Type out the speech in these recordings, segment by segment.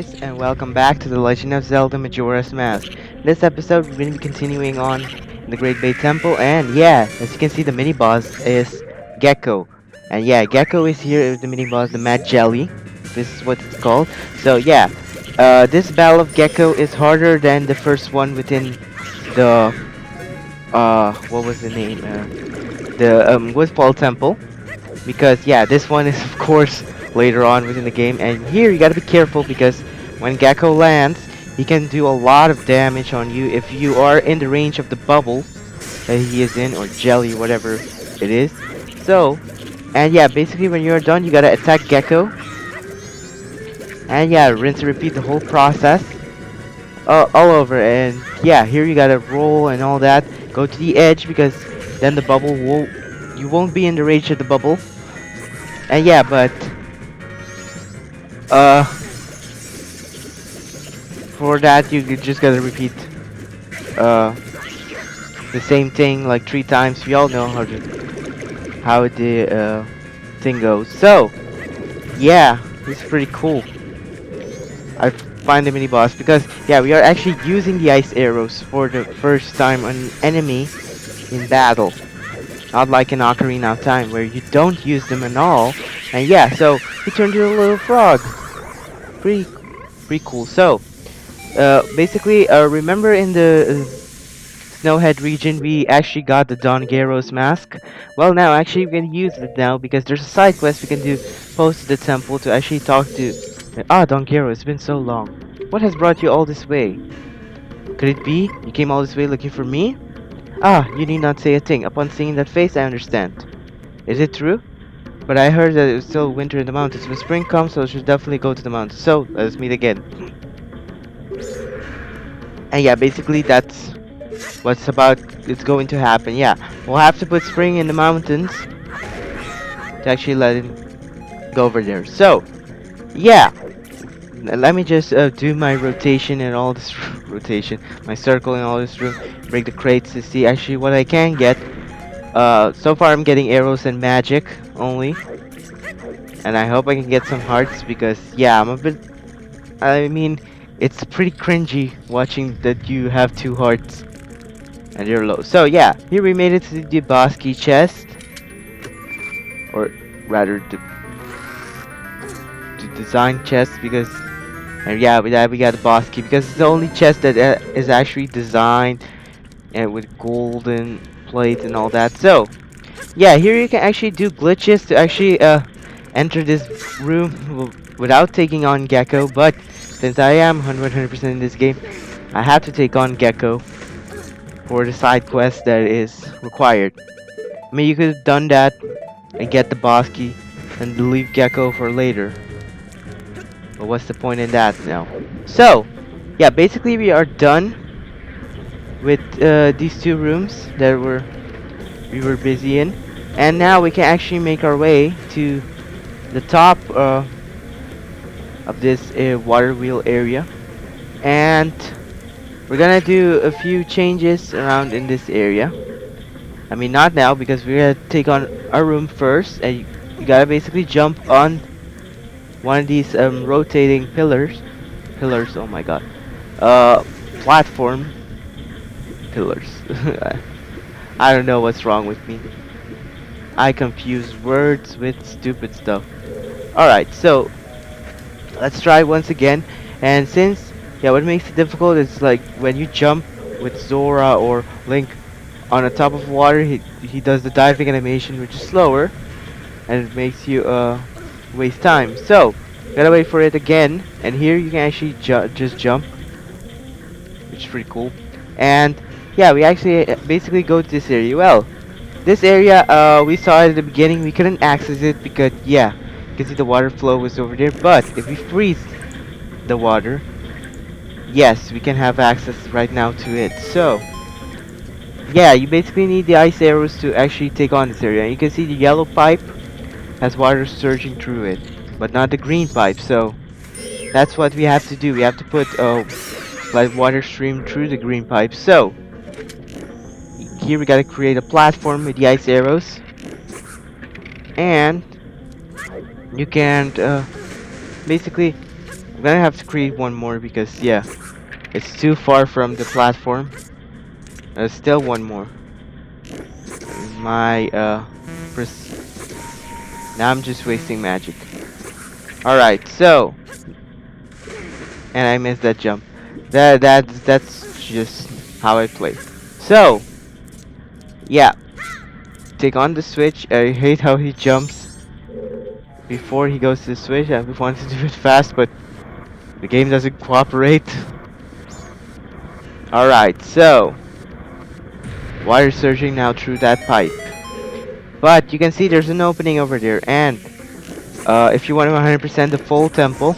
guys, and welcome back to the Legend of Zelda Majora's Mask. In this episode, we're going to be continuing on in the Great Bay Temple, and yeah, as you can see, the mini boss is Gekko. And yeah, Gekko is here with the mini boss, the Mad Jelly. This is what it's called. So yeah, this battle of Gekko is harder than the first one within the what was the name? The Woodfall Temple. Because yeah, this one is of course later on within the game, and here you gotta be careful because when Gekko lands, he can do a lot of damage on you if you are in the range of the bubble that he is in, or jelly, whatever it is. So, and yeah, basically when you're done, you gotta attack Gekko, and yeah, rinse and repeat the whole process all over. And yeah, here you gotta roll and all that. Go to the edge because then the bubble will you won't be in the range of the bubble. And yeah, but for that you just gotta repeat the same thing like 3 times. We all know how the thing goes. So yeah, this is pretty cool. I find the mini boss because yeah, we are actually using the ice arrows for the first time on an enemy in battle. Not like in Ocarina of Time where you don't use them at all. And yeah, so he turned into a little frog. Pretty cool. So, basically, remember in the Snowhead region, we actually got the Don Gyro's mask. Well, now actually we can use it now because there's a side quest we can do post the temple to actually talk to. Don Gyro, it's been so long. What has brought you all this way? Could it be you came all this way looking for me? You need not say a thing. Upon seeing that face, I understand. Is it true? But I heard that it was still winter in the mountains. When spring comes, so I should definitely go to the mountains. So, let us meet again. And yeah, basically that's it's going to happen. Yeah, we'll have to put spring in the mountains to actually let it go over there. So, yeah. Let me just do my rotation and all this rotation, my circle and all this room, break the crates to see actually what I can get. So far I'm getting arrows and magic only, and I hope I can get some hearts because yeah, I mean, it's pretty cringy watching that you have 2 hearts and you're low. So yeah, here we made it to the boss key chest, or rather the design chest, because and yeah, we got the boss key because it's the only chest that is actually designed and with golden plates and all that. So yeah, here you can actually do glitches to actually enter this room without taking on Gekko. But since I am 100% in this game, I have to take on Gekko for the side quest that is required. I mean, you could have done that and get the boss key and leave Gekko for later. But what's the point in that now? So, yeah, basically we are done with these 2 rooms that we were busy in, and now we can actually make our way to the top of this water wheel area, and we're gonna do a few changes around in this area. I mean, not now because we're gonna take on our room first, and you gotta basically jump on one of these rotating pillars, oh my god, platform pillars. I don't know what's wrong with me. I confuse words with stupid stuff. Alright, so let's try once again. And since yeah, what makes it difficult is like when you jump with Zora or Link on the top of water, he does the diving animation, which is slower, and it makes you waste time. So gotta wait for it again, and here you can actually just jump, which is pretty cool. And yeah, we actually basically go to this area. Well, this area we saw at the beginning, we couldn't access it because yeah, you can see the water flow was over there. But if we freeze the water, yes, we can have access right now to it. So yeah, you basically need the ice arrows to actually take on this area. And you can see the yellow pipe has water surging through it, but not the green pipe. So that's what we have to do. We have to put like water stream through the green pipe. So here we gotta create a platform with the ice arrows, and you can basically I'm gonna have to create one more because yeah, it's too far from the platform. Still one more. My now I'm just wasting magic. All right, so and I missed that jump. That's just how I play. So yeah, take on the switch. I hate how he jumps before he goes to the switch. I wanted to do it fast, but the game doesn't cooperate. All right, so water surging now through that pipe. But you can see there's an opening over there, and if you want to 100% the full temple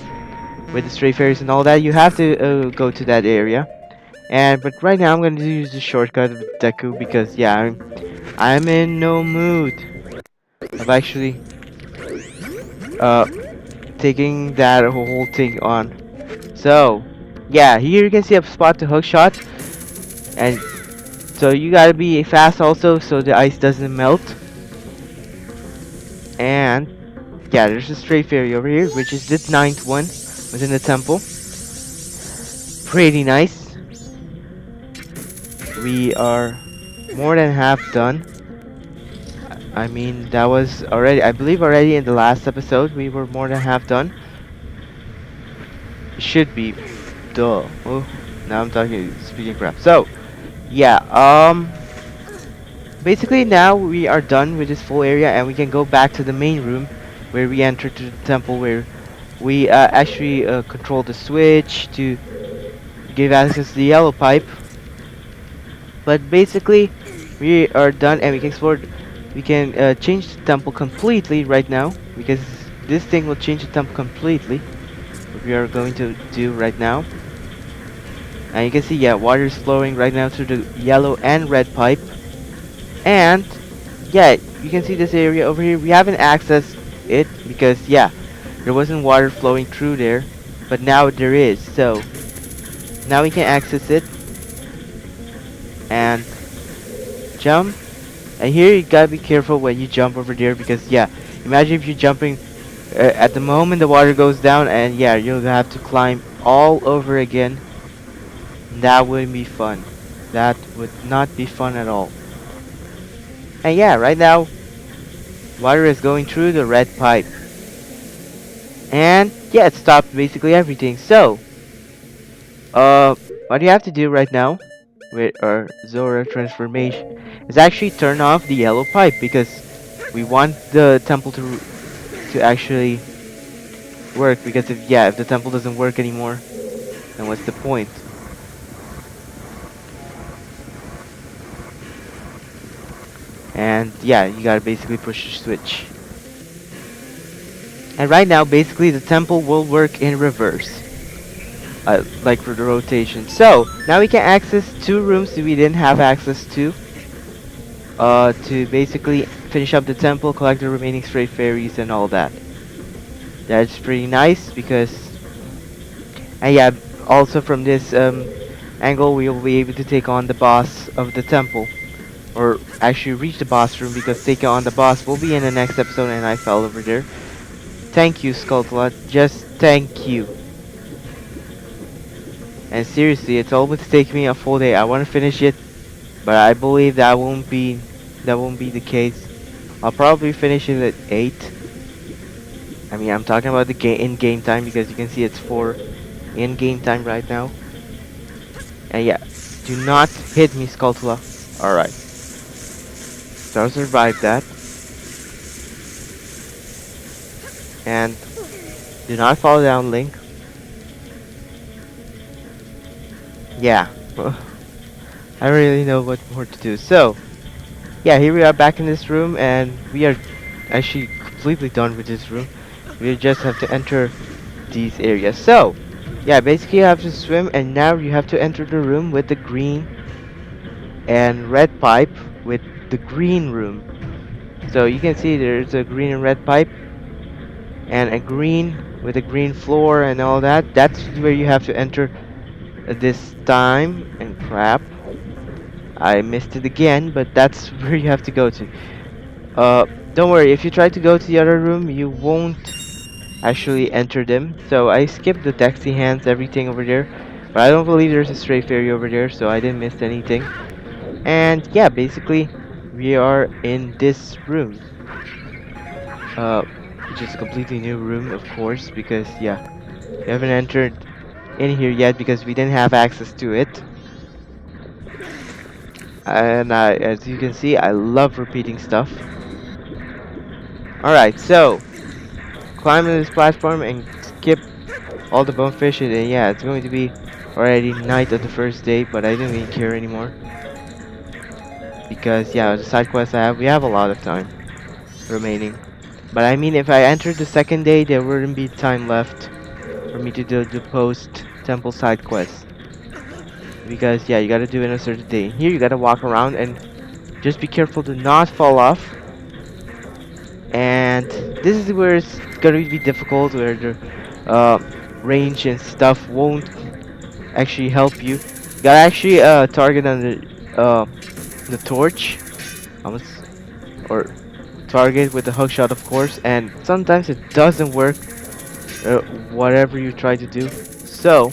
with the stray fairies and all that, you have to go to that area. And but right now I'm going to use the shortcut of Deku because yeah, I'm in no mood of actually uh taking that whole thing on. So yeah, here you can see a spot to hook shot, and so you gotta be fast also so the ice doesn't melt. And yeah, there's a stray fairy over here, which is the ninth one within the temple. Pretty nice. We are more than half done. I mean, that was already, I believe already in the last episode, we were more than half done. Should be, duh. Oh, now I'm speaking crap. So, yeah, basically now we are done with this full area and we can go back to the main room where we entered to the temple where we actually control the switch to give access to the yellow pipe. But basically, we are done and we can explore. We can change the temple completely right now because this thing will change the temple completely. What we are going to do right now. And you can see, yeah, water is flowing right now through the yellow and red pipe. And yeah, you can see this area over here. We haven't accessed it because yeah, there wasn't water flowing through there, but now there is. So now we can access it and jump. And here you gotta be careful when you jump over there because yeah, imagine if you're jumping at the moment the water goes down and yeah, you'll have to climb all over again. That wouldn't be fun. That would not be fun at all. And yeah, right now water is going through the red pipe. And yeah, it stopped basically everything. So what you have to do right now with our Zora transformation is actually turn off the yellow pipe because we want the temple to actually work, because if the temple doesn't work anymore, then what's the point? And yeah, you gotta basically push the switch. And right now basically the temple will work in reverse. Like for the rotation. So now we can access two rooms that we didn't have access to basically finish up the temple, collect the remaining stray fairies and all that. That's pretty nice because, and yeah, also from this angle we will be able to take on the boss of the temple, or actually reach the boss room, because taking on the boss will be in the next episode and I fell over there. Thank you, Skulltula, just thank you. And seriously, it's almost taking me a full day. I want to finish it, but I believe that won't be the case. I'll probably finish it at 8. I mean, I'm talking about the in-game time because you can see it's 4 in-game time right now. And yeah, do not hit me, Skulltula. Alright. So I survived that. And do not fall down, Link. Yeah. I don't really know what more to do. So, yeah, here we are back in this room, and we are actually completely done with this room. We just have to enter these areas. So, yeah, basically you have to swim, and now you have to enter the room with the green and red pipe with the green room. So you can see there's a green and red pipe, and a green with a green floor and all that. That's where you have to enter this time. And crap, I missed it again, but that's where you have to go to. Don't worry, if you try to go to the other room, you won't actually enter them. So I skipped the Dexy hands, everything over there. But I don't believe there's a stray fairy over there, so I didn't miss anything. And yeah, basically, we are in this room. Uh, which is a completely new room, of course, because yeah, we haven't entered in here yet because we didn't have access to it. And as you can see, I love repeating stuff. Alright, so climb on this platform and skip all the bonefish, and yeah, it's going to be already night of the first day, but I don't even care anymore. Because yeah, the side quests we have a lot of time remaining. But I mean, if I entered the second day, there wouldn't be time left for me to do the post temple side quest. Because yeah, you gotta do it on a certain day. Here you gotta walk around and just be careful to not fall off. And this is where it's gonna be difficult, where the uh, range and stuff won't actually help you. You gotta actually target on the torch, almost, or target with the hook shot, of course. And sometimes it doesn't work, whatever you try to do. So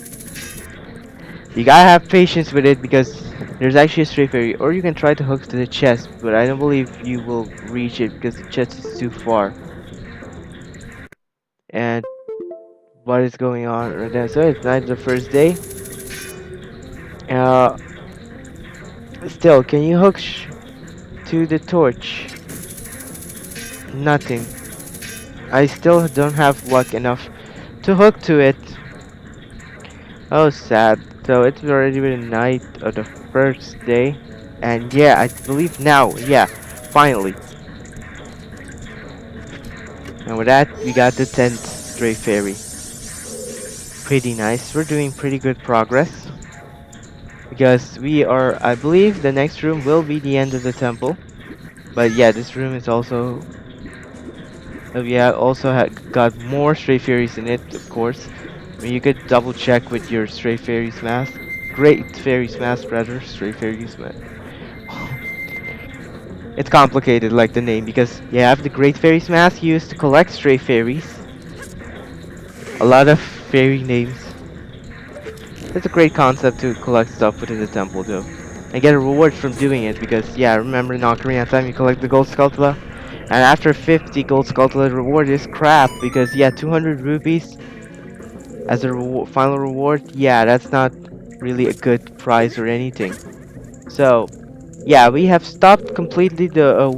you gotta have patience with it because there's actually a stray fairy, or you can try to hook to the chest, but I don't believe you will reach it because the chest is too far. And what is going on right now? So it's night of the first day. Uh, Still, can you hook to the torch? Nothing. I still don't have luck enough to hook to it. Oh, sad. So it's already been night of the first day. And yeah, I believe now, yeah, finally. And with that, we got the 10th stray fairy. Pretty nice. We're doing pretty good progress. Because we are, I believe the next room will be the end of the temple. But yeah, this room is also, we have also got more stray fairies in it, of course. I mean, you could double check with your stray fairies mask. Great fairies mask, rather. Stray fairies mask. It's complicated like the name because you have the Great Fairies mask used to collect stray fairies. A lot of fairy names. It's a great concept to collect stuff within the temple though. And get a reward from doing it because yeah, remember in Ocarina of Time you collect the gold Skulltula? And after 50 gold Skulltula, the reward is crap because yeah, 200 rupees as a final reward, yeah, that's not really a good prize or anything. So yeah, we have stopped completely the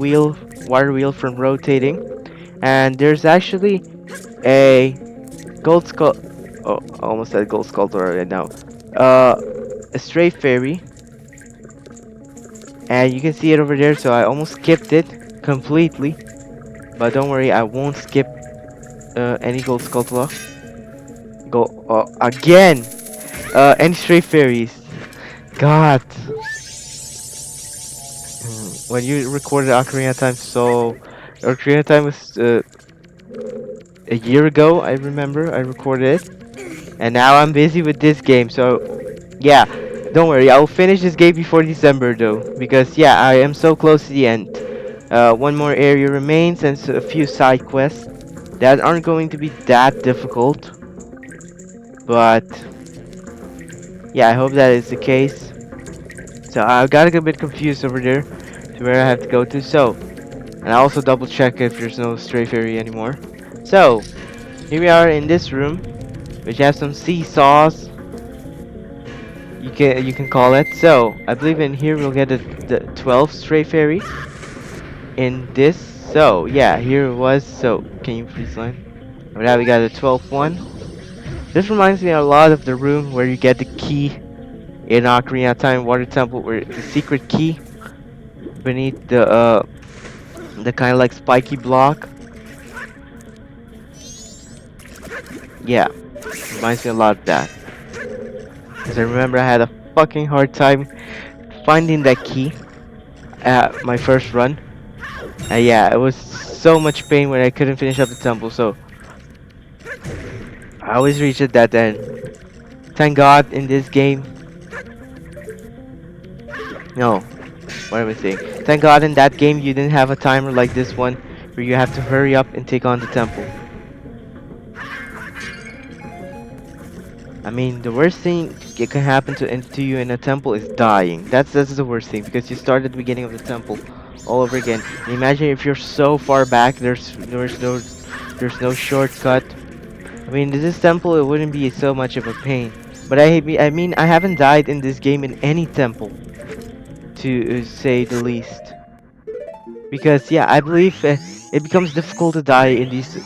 water wheel from rotating, and there's actually a gold skull. Oh, I almost said gold sculptor right now. A stray fairy, and you can see it over there. So I almost skipped it completely, but don't worry, I won't skip any gold sculptor. Go again. Any stray fairies. God. When you recorded Ocarina of Time, so Ocarina of Time was a year ago. I remember I recorded it, and now I'm busy with this game. So yeah, don't worry. I'll finish this game before December though, because yeah, I am so close to the end. One more area remains and a few side quests that aren't going to be that difficult. But yeah, I hope that is the case. So I got a bit confused over there to where I have to go to. So, and I also double check if there's no stray fairy anymore. So, here we are in this room, which has some seesaws. You can call it. So, I believe in here we'll get the 12th stray fairy in this. So, yeah, here it was. So, can you please line? Right now we got the 12th one. This reminds me a lot of the room where you get the key in Ocarina of Time Water Temple, where the secret key beneath the kind of like spiky block. Yeah, reminds me a lot of that. Because I remember I had a fucking hard time finding that key at my first run. And yeah, it was so much pain when I couldn't finish up the temple, so I always reached at that end. Thank God in this game. No, what am I saying? Thank God in that game you didn't have a timer like this one where you have to hurry up and take on the temple. I mean, the worst thing that can happen to you in a temple is dying. That's the worst thing because you start at the beginning of the temple all over again. And imagine if you're so far back, there's no shortcut. I mean, this temple it wouldn't be so much of a pain. But I mean I haven't died in this game in any temple to say the least. Because yeah, I believe it becomes difficult to die in these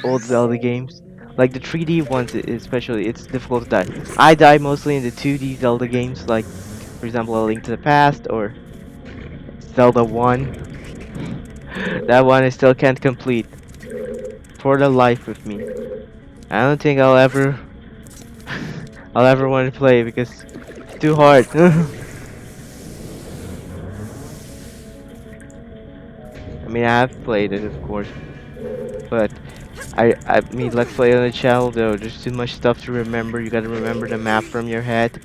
old Zelda games. Like the 3D ones, especially, it's difficult to die. I die mostly in the 2D Zelda games, like for example, A Link to the Past or Zelda 1. That one I still can't complete for the life of me. I don't think I'll ever, I'll ever want to play because it's too hard. I mean, I have played it, of course, but I mean, let's play on the channel though. There's too much stuff to remember. You gotta remember the map from your head.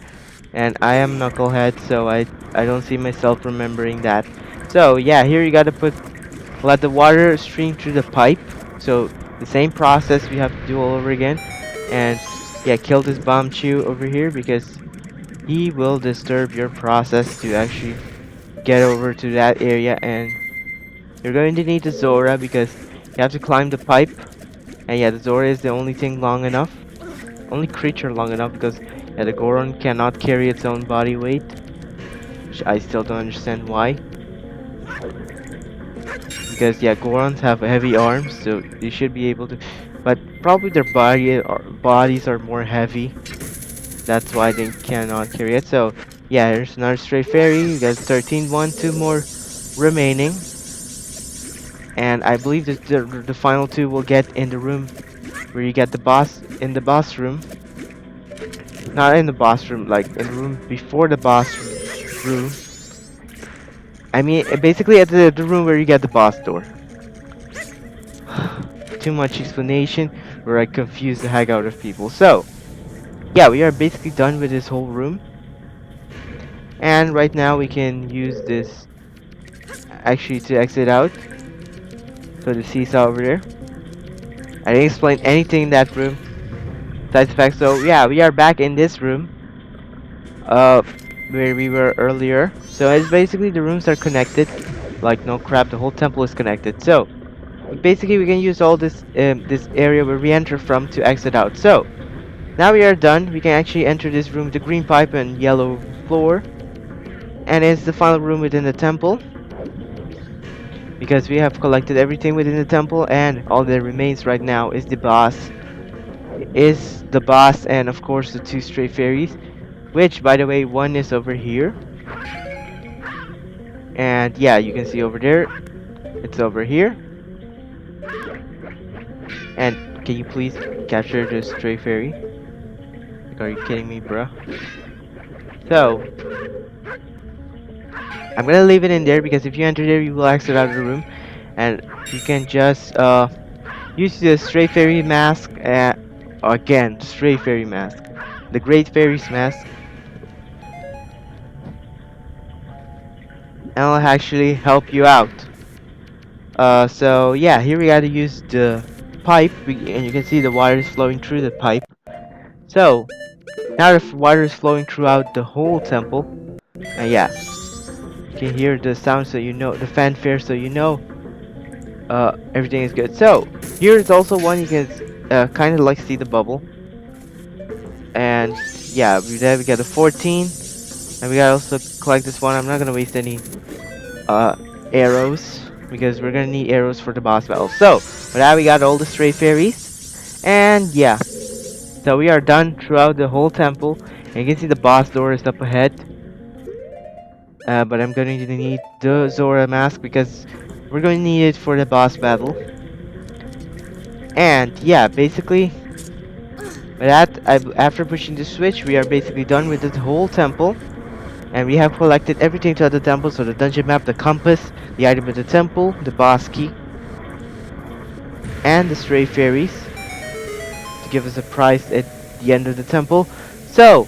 And I am Knucklehead, so I don't see myself remembering that. So yeah, here you gotta let the water stream through the pipe. So the same process we have to do all over again. And yeah, kill this bomb chew over here because he will disturb your process to actually get over to that area. And you're going to need the Zora because you have to climb the pipe. And yeah, the Zora is the only thing long enough. Only creature long enough because yeah, the Goron cannot carry its own body weight, which I still don't understand why. Because yeah, Gorons have heavy arms, so they should be able to, but probably their bodies are more heavy. That's why they cannot carry it. So yeah, here's another stray fairy. You got 13, 2 more remaining, and I believe that the final two will get in the room where you get the boss in the boss room. Not in the boss room, like in the room before the boss room. I mean, basically at the room where you get the boss door. Too much explanation where I confuse the heck out of people. So, yeah, we are basically done with this whole room. And right now we can use this actually to exit out. So the seesaw over there. I didn't explain anything in that room. Besides the fact, so yeah, we are back in this room. Uh, where we were earlier. So it's basically the rooms are connected. Like no crap, the whole temple is connected. So basically we can use all this area where we enter from to exit out. So now we are done. We can actually enter this room with the green pipe and yellow floor. And it's the final room within the temple. Because we have collected everything within the temple and all that remains right now is the boss. Is the boss and of course the two stray fairies. Which by the way, one is over here. And yeah, you can see over there. It's over here. And can you please capture the stray fairy? Like, are you kidding me, bruh? So, I'm gonna leave it in there because if you enter there, you will exit out of the room. And you can just use the stray fairy mask. Again, stray fairy mask. The great fairies mask. And I'll actually help you out. So yeah, here we gotta use the pipe, and you can see the water is flowing through the pipe. So now the water is flowing throughout the whole temple, and yeah, you can hear the sound, so you know the fanfare, so you know everything is good. So here is also one you can kind of like see the bubble, and yeah, then we got a 14, and we gotta also collect this one. I'm not gonna waste any uh arrows because we're gonna need arrows for the boss battle. So for that we got all the stray fairies, and yeah, so we are done throughout the whole temple. And you can see the boss door is up ahead, but I'm going to need the Zora mask because we're going to need it for the boss battle. And yeah, basically with that, after pushing the switch, we are basically done with the whole temple. And we have collected everything to the temple, so the dungeon map, the compass, the item of the temple, the boss key, and the stray fairies to give us a prize at the end of the temple. So,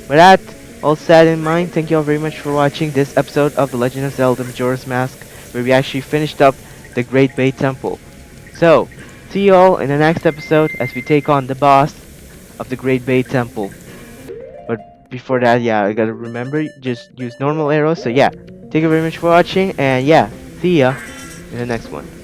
with that all said in mind, thank you all very much for watching this episode of The Legend of Zelda Majora's Mask, where we actually finished up the Great Bay Temple. So, see you all in the next episode as we take on the boss of the Great Bay Temple. But before that, yeah, I gotta remember, just use normal arrows. So yeah, thank you very much for watching, and yeah, see ya in the next one.